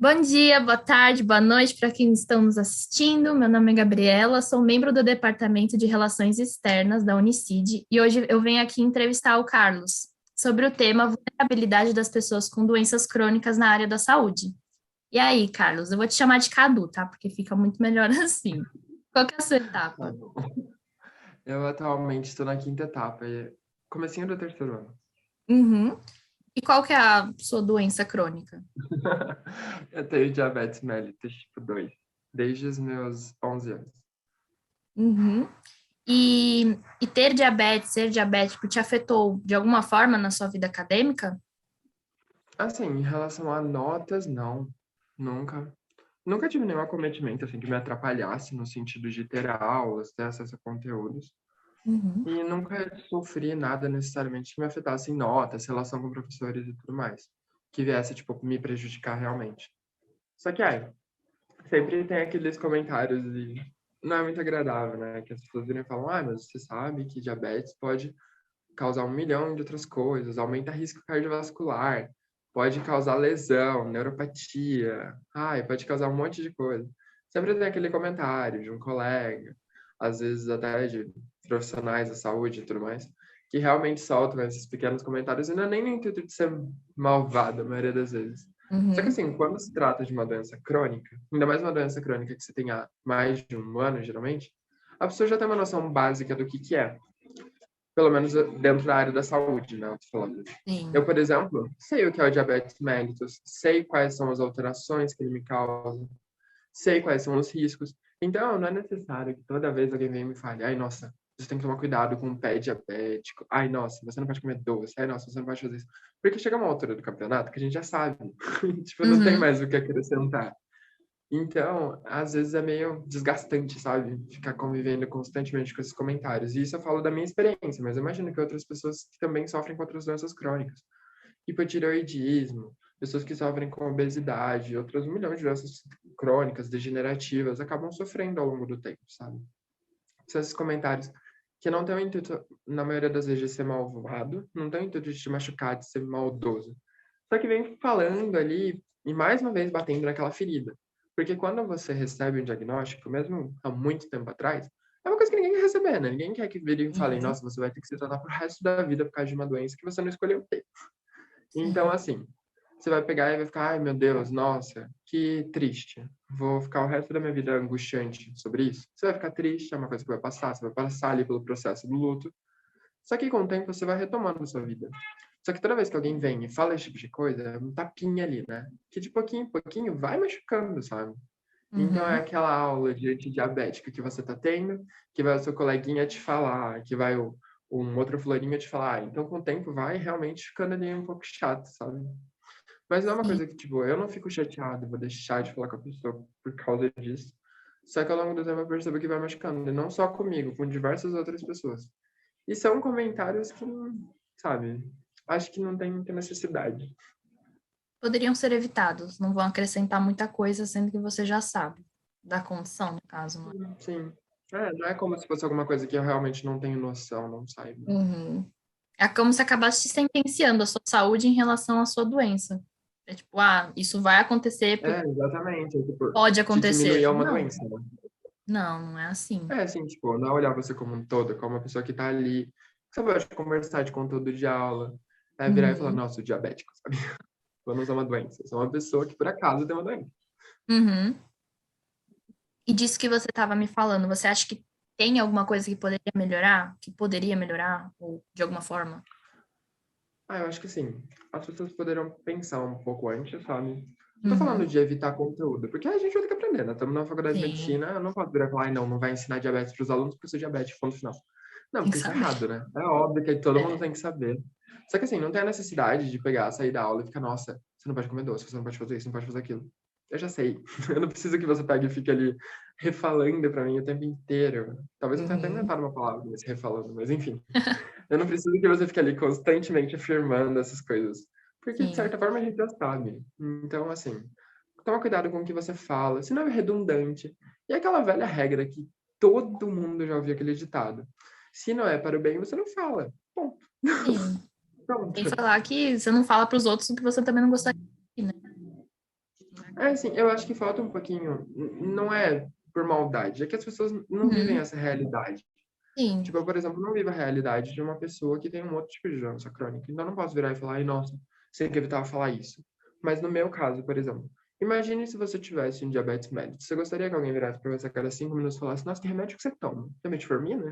Bom dia, boa tarde, boa noite para quem estão nos assistindo. Meu nome é Gabriela, sou membro do Departamento de Relações Externas da Unicid e hoje eu venho aqui entrevistar o Carlos sobre o tema vulnerabilidade das pessoas com doenças crônicas na área da saúde. E aí, Carlos, eu vou te chamar de Cadu, tá? Porque fica muito melhor assim. Qual que é a sua Tá etapa? bom. Eu atualmente estou na quinta etapa, comecinho do terceiro ano. Uhum. E qual que é a sua doença crônica? Eu tenho diabetes mellitus tipo 2, desde os meus 11 anos. Uhum. E ter diabetes, ser diabético, te afetou de alguma forma na sua vida acadêmica? Assim, em relação a notas, não. Nunca. Nunca tive nenhum acometimento assim, que me atrapalhasse no sentido de ter aulas, ter acesso a conteúdos. Uhum. E nunca sofri nada necessariamente que me afetasse em notas, relação com professores e tudo mais. Que viesse, tipo, me prejudicar realmente. Só que aí, sempre tem aqueles comentários e não é muito agradável, né? Que as pessoas virem e falam, mas você sabe que diabetes pode causar um milhão de outras coisas, aumenta risco cardiovascular, pode causar lesão, neuropatia, pode causar um monte de coisa. Sempre tem aquele comentário de um colega, às vezes até de profissionais da saúde e tudo mais, que realmente soltam esses pequenos comentários e não é nem no intuito de ser malvado, a maioria das vezes. Só que Uhum. assim, quando se trata de uma doença crônica, ainda mais uma doença crônica que você tenha mais de um ano, geralmente, a pessoa já tem uma noção básica do que é, pelo menos dentro da área da saúde, né? Eu tô falando. Eu, Sim. por exemplo, sei o que é o diabetes mellitus, sei quais são as alterações que ele me causa, sei quais são os riscos. Então, não é necessário que toda vez alguém venha me fale, ai, nossa, você tem que tomar cuidado com o pé diabético. Ai, nossa, você não pode comer doce. Ai, nossa, você não pode fazer isso. Porque chega uma altura do campeonato que a gente já sabe. Tipo, não tem Uhum. mais o que acrescentar. Então, às vezes é meio desgastante, sabe? Ficar convivendo constantemente com esses comentários. E isso eu falo da minha experiência, mas eu imagino que outras pessoas que também sofrem com outras doenças crônicas. Hipotireoidismo, pessoas que sofrem com obesidade, outras um milhão de doenças crônicas, degenerativas, acabam sofrendo ao longo do tempo, sabe? São esses comentários que não têm o intuito, na maioria das vezes, de ser malvado, não têm o intuito de te machucar, de ser maldoso. Só que vem falando ali e mais uma vez batendo naquela ferida. Porque quando você recebe um diagnóstico, mesmo há muito tempo atrás, é uma coisa que ninguém quer receber, né? Ninguém quer que virem e falem, Uhum. nossa, você vai ter que se tratar pro resto da vida por causa de uma doença que você não escolheu ter. Então, Sim. assim, você vai pegar e vai ficar, ai meu Deus, nossa, que triste. Vou ficar o resto da minha vida angustiante sobre isso. Você vai ficar triste, é uma coisa que vai passar, você vai passar ali pelo processo do luto. Só que com o tempo você vai retomando a sua vida. Só que toda vez que alguém vem e fala esse tipo de coisa, é um tapinha ali, né? Que de pouquinho em pouquinho vai machucando, sabe? Então é Uhum. aquela aula de antidiabética que você tá tendo, que vai o seu coleguinha te falar, que vai um outro florinho te falar. Então com o tempo vai realmente ficando ali um pouco chato, sabe? Mas não é uma Sim. coisa que, tipo, eu não fico chateado, vou deixar de falar com a pessoa por causa disso. Só que ao longo do tempo eu percebo que vai machucando, e não só comigo, com diversas outras pessoas. E são comentários que, sabe, acho que não tem muita necessidade. Poderiam ser evitados, não vão acrescentar muita coisa, sendo que você já sabe da condição, no caso, não é? Sim. É, não é como se fosse alguma coisa que eu realmente não tenho noção, não saiba. Uhum. É como se acabasse sentenciando a sua saúde em relação à sua doença. É tipo, isso vai acontecer porque É, exatamente. É, tipo, pode te diminuir acontecer. a uma Não, doença, né? não, não é assim. É, assim, tipo, não é olhar você como um todo, como uma pessoa que tá ali, você pode conversar de conteúdo de aula, virar e falar, Uhum. nossa, diabético, sabe? Vamos usar uma doença. Eu sou uma pessoa que, por acaso, tem uma doença. Uhum. E disso que você estava me falando, você acha que tem alguma coisa que poderia melhorar? Que poderia melhorar? Ou de alguma forma? Eu acho que sim. As pessoas poderiam pensar um pouco antes, sabe? Não tô falando Uhum. de evitar conteúdo, porque a gente vai ter que aprender, né? Estamos na faculdade de Sim, medicina, eu não posso virar e falar, não, não vai ensinar diabetes para os alunos porque eu sou diabético, ponto final. Não, tem que porque isso é saber. errado, né? É óbvio que todo mundo É. tem que saber. Só que assim, não tem a necessidade de pegar, sair da aula e ficar, nossa, você não pode comer doce, você não pode fazer isso, não pode fazer aquilo. Eu já sei. Eu não preciso que você pegue e fique ali refalando para mim o tempo inteiro. Talvez eu tenha até Uhum. inventado uma palavra nesse refalando, mas enfim. Eu não preciso que você fique ali constantemente afirmando essas coisas. Porque, de Sim. certa forma, a gente já sabe. Então, assim, toma cuidado com o que você fala, senão é redundante. E é aquela velha regra que todo mundo já ouviu aquele ditado. Se não é para o bem, você não fala. Ponto. Sim. Sem Pronto. falar que você não fala para os outros o que você também não gostaria de ouvir, né? Assim, eu acho que falta um pouquinho, não é por maldade, é que as pessoas não vivem Uhum. essa realidade. Sim. Tipo, eu, por exemplo, não vivo a realidade de uma pessoa que tem um outro tipo de doença crônica. Então, eu não posso virar e falar, ai, nossa, você tem que evitar falar isso. Mas no meu caso, por exemplo, imagine se você tivesse um diabetes mellitus. Você gostaria que alguém virasse para você a cada 5 minutos e falasse, nossa, que remédio que você toma? Tem metformina?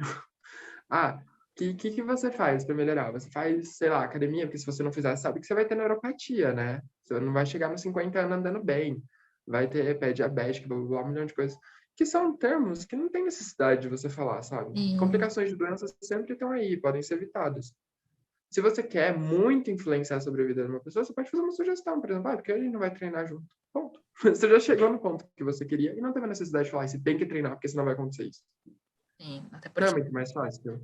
Ah, que você faz para melhorar? Você faz, sei lá, academia, porque se você não fizer, sabe que você vai ter neuropatia, né? Você não vai chegar nos 50 anos andando bem. Vai ter pé diabético, blá, blá, blá, um milhão de coisas. Que são termos que não tem necessidade de você falar, sabe? Sim. Complicações de doenças sempre estão aí, podem ser evitadas. Se você quer muito influenciar sobre a vida de uma pessoa, você pode fazer uma sugestão, por exemplo, porque a gente não vai treinar junto. Ponto. Você já chegou no ponto que você queria e não teve necessidade de falar, você tem que treinar, porque senão vai acontecer isso. Sim. Até Não é porque, muito mais fácil.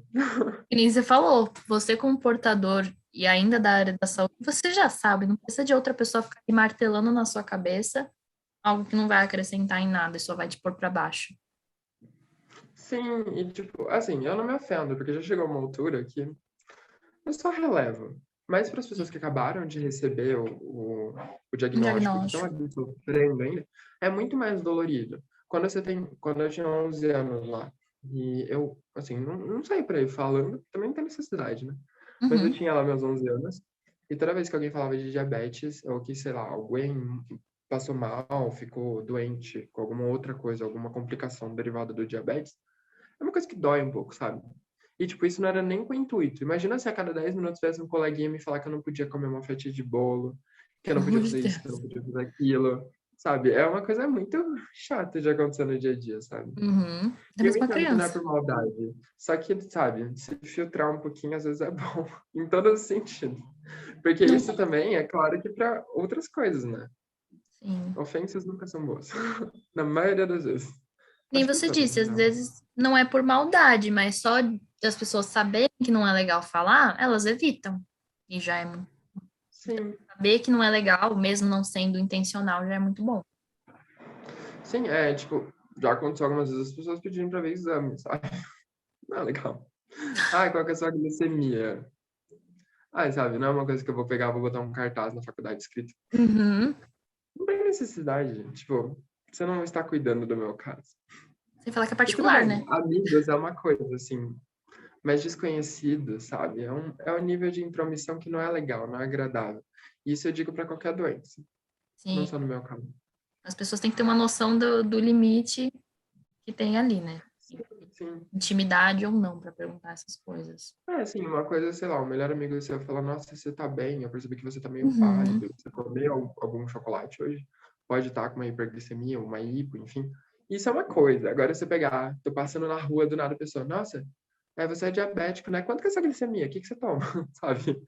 que nem você falou, você como portador e ainda da área da saúde, você já sabe, não precisa de outra pessoa ficar martelando na sua cabeça algo que não vai acrescentar em nada e só vai te pôr para baixo. Sim, e tipo, assim, eu não me ofendo, porque já chegou uma altura que eu só relevo. Mas para as pessoas que acabaram de receber o Um diagnóstico, que estão diagnóstico. ali sofrendo ainda, é muito mais dolorido. Quando eu tinha 11 anos lá, e eu, assim, não saí por aí falando, também não tem necessidade, né? Mas eu Uhum. tinha lá meus 11 anos, e toda vez que alguém falava de diabetes, ou que, sei lá, alguém passou mal, ficou doente com alguma outra coisa, alguma complicação derivada do diabetes, é uma coisa que dói um pouco, sabe? E, tipo, isso não era nem com intuito. Imagina se a cada 10 minutos tivesse um coleguinha me falar que eu não podia comer uma fatia de bolo, que eu Pelo não amor podia de fazer isso, que eu não Deus. podia fazer aquilo, sabe? É uma coisa muito chata de acontecer no dia a dia, sabe? Uhum. É E eu mesmo uma entendo que não é criança. por maldade. Só que, sabe, se filtrar um pouquinho às vezes é bom, em todos os sentidos. Porque Não, isso também é claro que para outras coisas, né? sim. Ofensas nunca são boas. Na maioria das vezes. Nem Acho que você todas, disse, na às real. vezes não é por maldade, mas só das pessoas saberem que não é legal falar, elas evitam. E já é muito. Sim, Saber que não é legal, mesmo não sendo intencional, já é muito bom. sim, tipo, já aconteceu algumas vezes as pessoas pedindo pra ver exame, sabe? Não é legal. Ai, qual que é a sua glicemia? Ai, sabe, não é uma coisa que eu vou pegar, vou botar um cartaz na faculdade escrito. Uhum. Não tem necessidade, tipo, você não está cuidando do meu caso. Sem falar que é E tudo particular, bem, né? amigos é uma coisa, assim, mas desconhecido, sabe? É um nível de intromissão que não é legal, não é agradável. E isso eu digo pra qualquer doença, não Sim. só no meu caso. As pessoas têm que ter uma noção do limite que tem ali, né? Sim, sim. Intimidade ou não para perguntar essas coisas. Assim, uma coisa, sei lá, o melhor amigo seu fala, nossa, você tá bem, eu percebi que você tá meio Uhum. pálido, você comeu algum chocolate hoje? Pode estar com uma hiperglicemia, uma hipo, enfim. Isso é uma coisa. Agora você pegar, tô passando na rua, do nada a pessoa, nossa, você é diabético, né? Quanto que é essa glicemia? O que que você toma? Sabe?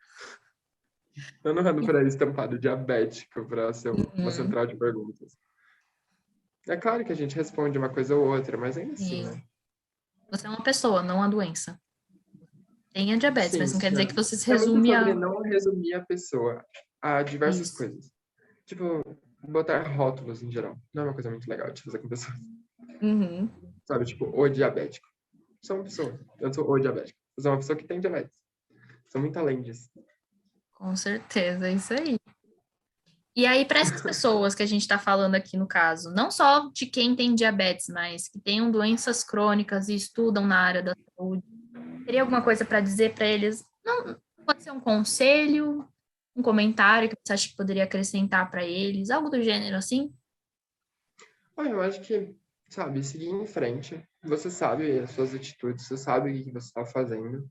Eu não ando por aí estampado diabético pra ser uma Uhum. central de perguntas. É claro que a gente responde uma coisa ou outra, mas ainda assim, Sim. né? Você é uma pessoa, não a doença. Tem a diabetes, mas Sim, não quer sim. dizer que você se É muito resume sobre a não resumir a pessoa a diversas isso. coisas. Tipo, botar rótulos em geral. Não é uma coisa muito legal de fazer com pessoas. Uhum. Sabe, tipo, o diabético. Sou uma pessoa. Eu sou o diabético. Eu sou uma pessoa que tem diabetes. Sou muito além disso. Com certeza, é isso aí. E aí, para essas pessoas que a gente está falando aqui no caso, não só de quem tem diabetes, mas que tenham doenças crônicas e estudam na área da saúde, teria alguma coisa para dizer para eles? Não, pode ser um conselho, um comentário que você acha que poderia acrescentar para eles, algo do gênero assim? Olha, eu acho que, sabe, seguir em frente. Você sabe as suas atitudes, você sabe o que você está fazendo.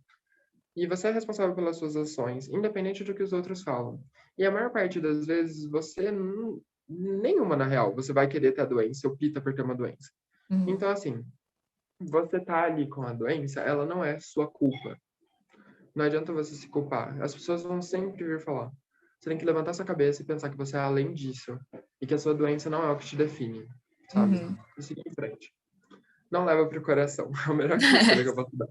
E você é responsável pelas suas ações, independente do que os outros falam. E a maior parte das vezes, você nenhuma na real, você vai querer ter a doença ou pita por ter uma doença. Uhum. Então, assim, você tá ali com a doença, ela não é sua culpa. Não adianta você se culpar. As pessoas vão sempre vir falar. Você tem que levantar sua cabeça e pensar que você é além disso. E que a sua doença não é o que te define, sabe? Uhum. E seguir em frente. Não leva pro coração. É o melhor conselho que eu posso dar.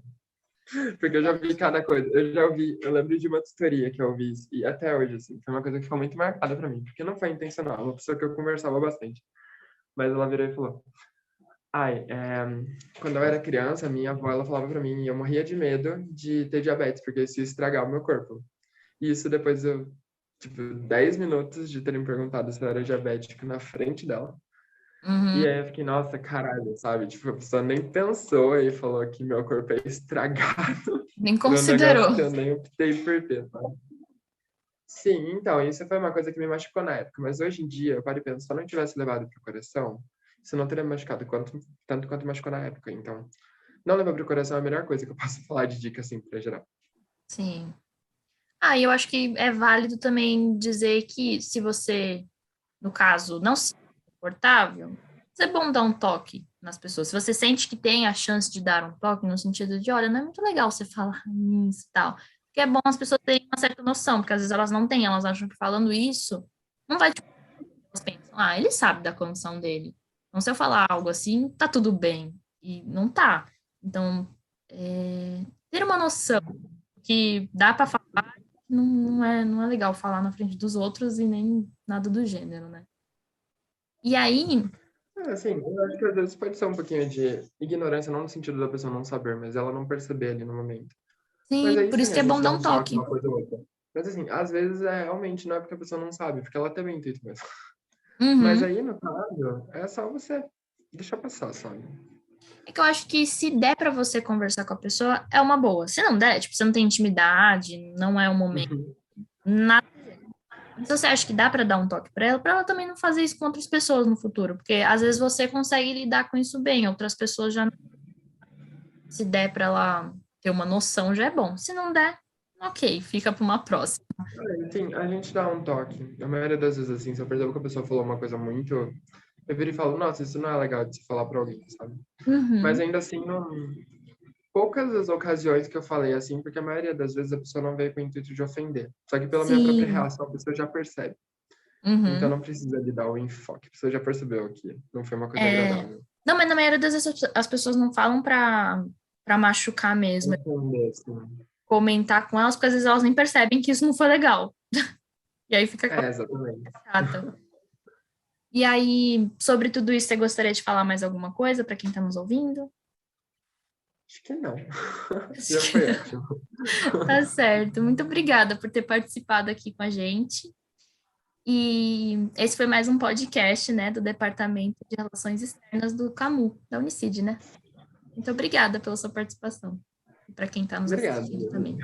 Porque eu já vi cada coisa. Eu lembro de uma tutoria que eu ouvi, e até hoje, assim, foi uma coisa que ficou muito marcada pra mim, porque não foi intencional, uma pessoa que eu conversava bastante. Mas ela virou e falou: ai, quando eu era criança, minha avó, ela falava pra mim, e eu morria de medo de ter diabetes, porque isso ia estragar o meu corpo. E isso depois eu tipo, 10 minutos de terem perguntado se eu era diabético na frente dela. Uhum. E aí eu fiquei, nossa, caralho, sabe? Tipo, a pessoa nem pensou e falou que meu corpo é estragado Nem por um negócio considerou. que eu nem optei por ter, sabe? Sim, então, isso foi uma coisa que me machucou na época, mas hoje em dia, eu paro e penso, se eu não tivesse levado pro coração, isso não teria me machucado tanto quanto machucou na época. Então, não levar pro coração é a melhor coisa que eu posso falar de dica, assim, pra geral. Sim. Ah, e eu acho que é válido também dizer que se você, no caso, não se sente confortável, é bom dar um toque nas pessoas. Se você sente que tem a chance de dar um toque, no sentido de, olha, não é muito legal você falar isso e tal. Porque é bom as pessoas terem uma certa noção, porque às vezes elas não têm, elas acham que falando isso não vai. Elas pensam, ah, ele sabe da condição dele. Então, se eu falar algo assim, tá tudo bem. E não tá. Então, ter uma noção que dá para falar, não é legal falar na frente dos outros e nem nada do gênero, né? E aí, É, assim, eu acho que às vezes pode ser um pouquinho de ignorância, não no sentido da pessoa não saber, mas ela não perceber ali no momento. Mas sim, aí por isso sim, que a é bom gente dar dá um um toque, toque. uma coisa ou outra. Mas assim, às vezes realmente não é porque a pessoa não sabe, porque ela também tem intuito mesmo. Mas Uhum. aí, no caso, é só você deixar passar, sabe? É que eu acho que se der para você conversar com a pessoa, é uma boa. Se não der, tipo, você não tem intimidade, não é o momento, Uhum. nada. Mas se você acha que dá para dar um toque para ela também não fazer isso com outras pessoas no futuro, porque às vezes você consegue lidar com isso bem, outras pessoas já não. Se der para ela ter uma noção, já é bom. Se não der, ok, fica para uma próxima. Sim, a gente dá um toque. A maioria das vezes, assim, se eu percebo que a pessoa falou uma coisa muito. Eu viro e falo, nossa, isso não é legal de se falar pra alguém, sabe? Mas Uhum. ainda assim, não. Poucas as ocasiões que eu falei assim, porque a maioria das vezes a pessoa não veio com o intuito de ofender. Só que pela minha própria Sim. reação, a pessoa já percebe. Então Uhum. não precisa lhe dar o enfoque. A pessoa já percebeu que não foi uma coisa É. agradável. Não, mas na maioria das vezes as pessoas não falam para machucar mesmo, Entender, assim. comentar com elas, porque às vezes elas nem percebem que isso não foi legal. E aí fica aquela É, exatamente. coisa chata. E aí, sobre tudo isso, você gostaria de falar mais alguma coisa para quem está nos ouvindo? Acho que não. Já foi ótimo. Tá certo. Muito obrigada por ter participado aqui com a gente. E esse foi mais um podcast, né, do Departamento de Relações Externas do CAMU, da Unicid, né? Muito obrigada pela sua participação. E para quem está nos Obrigado. assistindo também.